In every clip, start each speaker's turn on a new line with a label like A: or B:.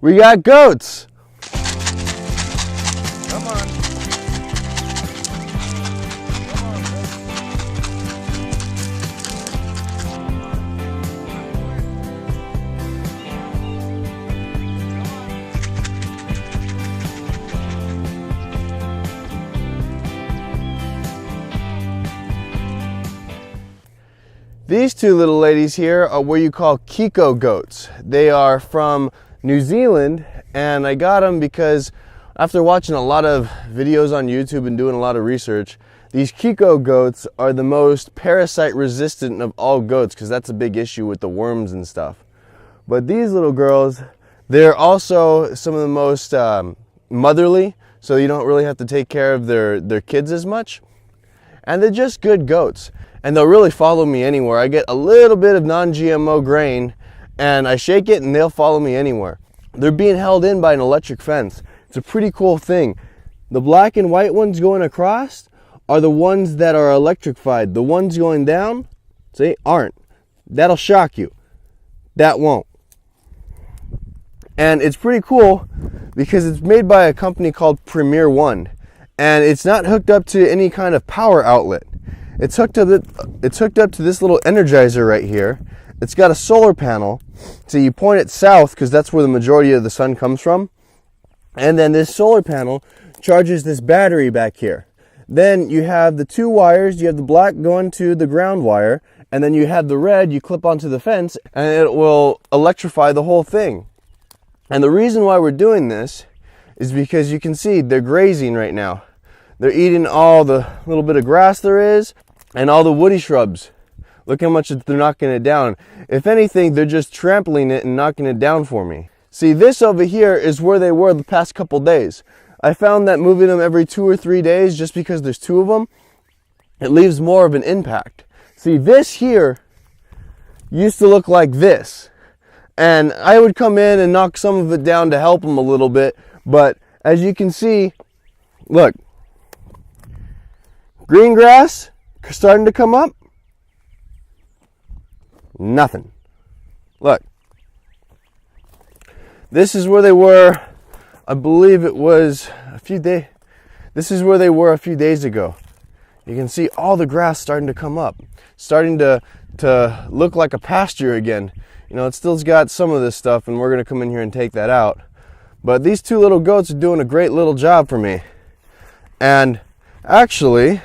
A: We got goats.
B: Come on.
A: These two little ladies here are what you call Kiko Goats. They are from New Zealand, and I got them because after watching a lot of videos on YouTube and doing a lot of research, these Kiko Goats are the most parasite resistant of all goats, because that's a big issue with the worms and stuff. But these little girls, they're also some of the most motherly, so you don't really have to take care of their kids as much. And they're just good goats. And they'll really follow me anywhere. I get a little bit of non-GMO grain and I shake it and they'll follow me anywhere. They're being held in by an electric fence. It's a pretty cool thing. The black and white ones going across are the ones that are electrified. The ones going down, see, aren't. That'll shock you. That won't. And it's pretty cool because it's made by a company called Premier One. And it's not hooked up to any kind of power outlet. It's hooked up to this little energizer right here. It's got a solar panel, so you point it south because that's where the majority of the sun comes from. And then this solar panel charges this battery back here. Then you have the two wires. You have the black going to the ground wire, and then you have the red you clip onto the fence, and it will electrify the whole thing. And the reason why we're doing this is because you can see they're grazing right now. They're eating all the little bit of grass there is and all the woody shrubs. Look how much they're knocking it down. If anything, they're just trampling it and knocking it down for me. See, this over here is where they were the past couple days. I found that moving them every 2 or 3 days, just because there's two of them, it leaves more of an impact. See, this here used to look like this. And I would come in and knock some of it down to help them a little bit. But as you can see, look, green grass starting to come up. Nothing. Look. This is where they were, I believe it was a few days. This is where they were a few days ago. You can see all the grass starting to come up. Starting to look like a pasture again. You know, it still's got some of this stuff, and we're going to come in here and take that out. But these two little goats are doing a great little job for me. And actually,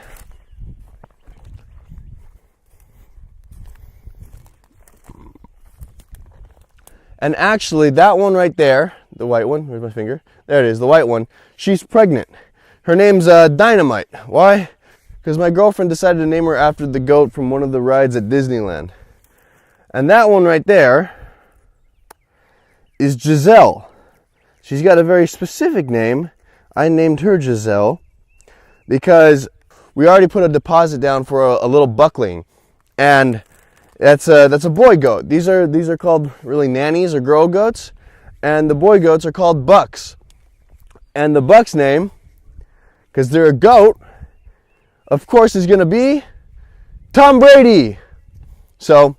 A: that one right there, the white one, where's my finger? There it is, the white one. She's pregnant. Her name's Dynamite. Why? Because my girlfriend decided to name her after the goat from one of the rides at Disneyland. And that one right there is Giselle. She's got a very specific name. I named her Giselle because we already put a deposit down for a little buckling. And that's a boy goat. These are called really nannies or girl goats, and the boy goats are called bucks. And the buck's name, because they're a goat, of course, is going to be Tom Brady. So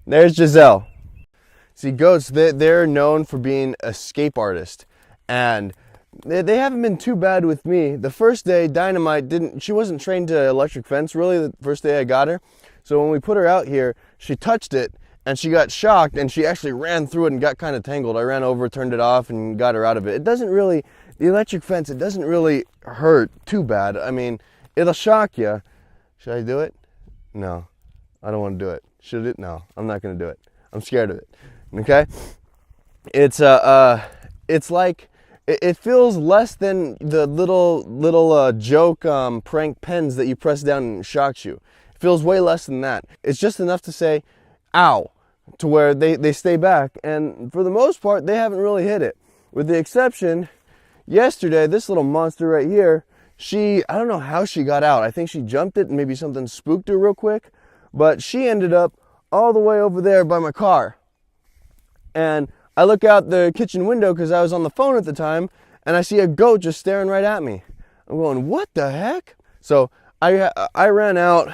A: there's Giselle. See, goats, they're known for being escape artists, and they haven't been too bad with me. The first day, Dynamite she wasn't trained to electric fence really the first day I got her. So when we put her out here, she touched it and she got shocked and she actually ran through it and got kind of tangled. I ran over, turned it off, and got her out of it. It doesn't really, the electric fence, it doesn't really hurt too bad. I mean, it'll shock you. Should I do it? No, I don't want to do it. Should it? No, I'm not going to do it. I'm scared of it. Okay? It's like, it feels less than the little joke prank pens that you press down and it shocks you. It feels way less than that. It's just enough to say, ow, to where they stay back. And for the most part, they haven't really hit it. With the exception, yesterday, this little monster right here, I don't know how she got out. I think she jumped it and maybe something spooked her real quick. But she ended up all the way over there by my car. And I look out the kitchen window because I was on the phone at the time, and I see a goat just staring right at me. I'm going, what the heck? So I ran out,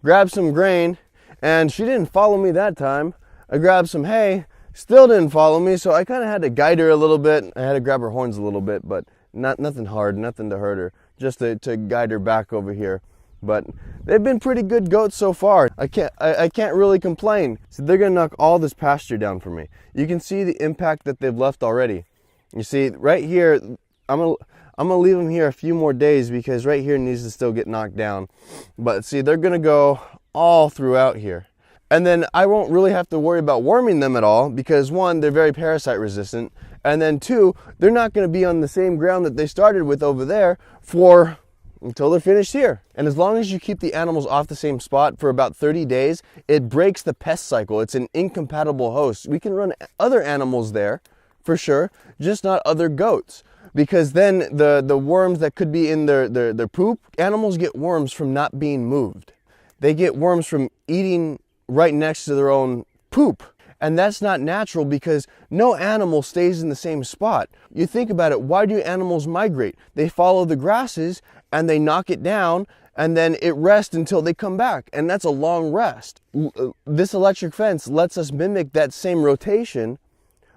A: grabbed some grain, and she didn't follow me that time. I grabbed some hay, Still didn't follow me, so I kind of had to guide her a little bit. I had to grab her horns a little bit, but nothing hard, nothing to hurt her, just to guide her back over here. But they've been pretty good goats so far. I can't really complain. So they're gonna knock all this pasture down for me. You can see the impact that they've left already. You see right here, I'm gonna leave them here a few more days because right here needs to still get knocked down. But see, they're gonna go all throughout here. And then I won't really have to worry about worming them at all because one, they're very parasite resistant. And then two, they're not gonna be on the same ground that they started with over there until they're finished here. And as long as you keep the animals off the same spot for about 30 days, it breaks the pest cycle. It's an incompatible host. We can run other animals there for sure, just not other goats. Because then the worms that could be in their poop, animals get worms from not being moved. They get worms from eating right next to their own poop. And that's not natural because no animal stays in the same spot. You think about it, why do animals migrate? They follow the grasses and they knock it down and then it rests until they come back. And that's a long rest. This electric fence lets us mimic that same rotation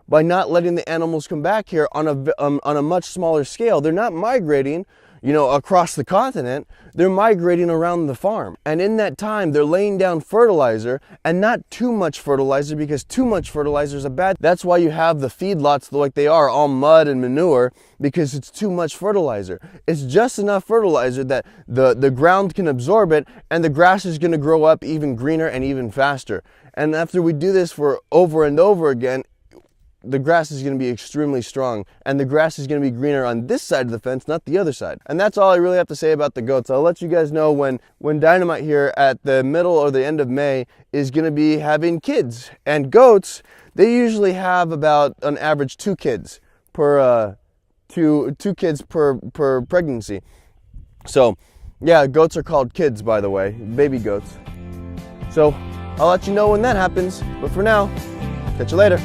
A: by not letting the animals come back here on a much smaller scale. They're not migrating, across the continent. They're migrating around the farm. And in that time, they're laying down fertilizer, and not too much fertilizer because too much fertilizer is bad. That's why you have the feedlots like they are, all mud and manure, because it's too much fertilizer. It's just enough fertilizer that the ground can absorb it, and the grass is gonna grow up even greener and even faster. And after we do this for over and over again, the grass is going to be extremely strong, and the grass is going to be greener on this side of the fence, not the other side. And that's all I really have to say about the goats. I'll let you guys know when Dynamite here at the middle or the end of May is going to be having kids. And goats, they usually have about an average 2 kids per pregnancy. So yeah, goats are called kids, by the way, baby goats. So I'll let you know when that happens, but for now, catch you later.